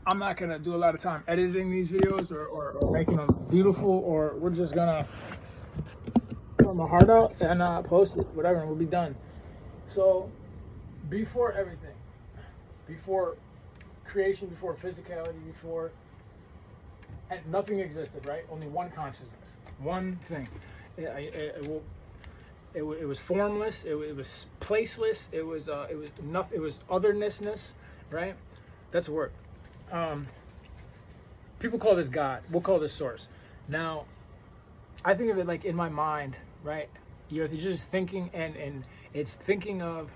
I'm not gonna do a lot of time editing these videos or making them beautiful, or we're just gonna put my heart out and post it, whatever, and we'll be done. So before everything, before creation, before physicality, before, and nothing existed, right? Only one consciousness, one thing. It was formless. It was placeless. It was enough. It was othernessness, right? That's a word. People call this God. We'll call this source. Now, I think of it like in my mind, right? You're just thinking, and it's thinking of.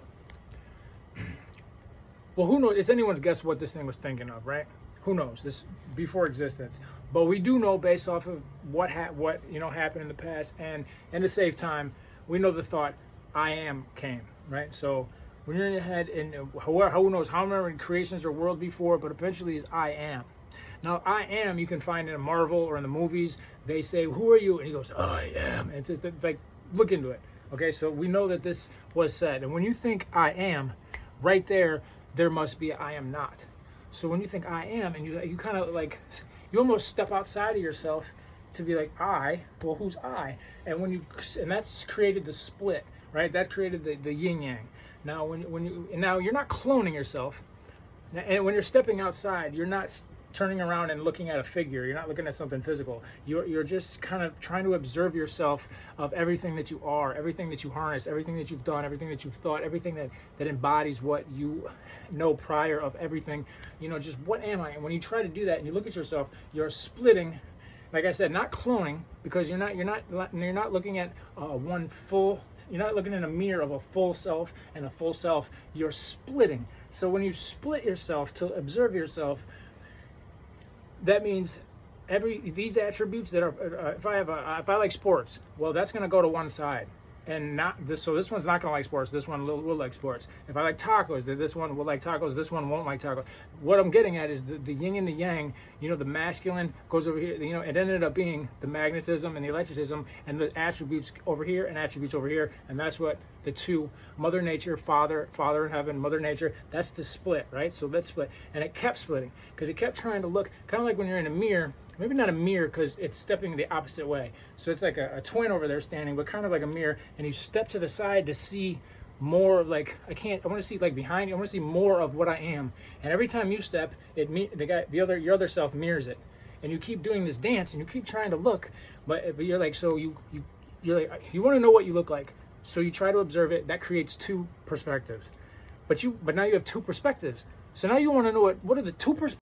Well, who knows? It's anyone's guess what this thing was thinking of, right? Who knows? This before existence, but we do know based off of what happened in the past, and to save time, we know the thought "I am" came, right? So when you're in your head, and who knows how many creations or world before, but eventually is "I am." Now, "I am" you can find in a Marvel or in the movies. They say, "Who are you?" and he goes, "I am." And it's just like, look into it. Okay, so we know that this was said, and when you think "I am," right there must be "I am not." So when you think "I am," and you kind of like, you almost step outside of yourself to be like, "I," well, who's I? And that's created the split, right? That created the yin yang. Now now you're not cloning yourself, and when you're stepping outside, you're not turning around and looking at a figure. You're not looking at something physical. You're just kind of trying to observe yourself of everything that you are, everything that you harness, everything that you've done, everything that you've thought, everything that embodies what you know prior of everything. Just what am I? And when you try to do that and you look at yourself, you're splitting. Like I said, not cloning, because you're not looking at one full. You're not looking in a mirror of a full self and a full self. You're splitting. So when you split yourself to observe yourself, that means these attributes that are if I like sports, well, that's going to go to one side, and not this. So this one's not going to like sports. This one will like sports. If I like tacos, this one will like tacos. This one won't like tacos. What I'm getting at is the yin and the yang. The masculine goes over here. It ended up being the magnetism and the electricism, and the attributes over here and attributes over here, and that's what the two, Mother Nature, Father in heaven, Mother Nature. That's the split, right? So let's split, and it kept splitting because it kept trying to look kind of like when you're in a mirror. Maybe not a mirror because it's stepping the opposite way. So it's like a twin over there standing, but kind of like a mirror. And you step to the side to see more. Like I want to see like behind you. I want to see more of what I am. And every time you step, your other self mirrors it. And you keep doing this dance, and you keep trying to look, but you're like, so you're like, you want to know what you look like. So you try to observe it. That creates two perspectives. But now you have two perspectives. So now you want to know what are the two perspectives.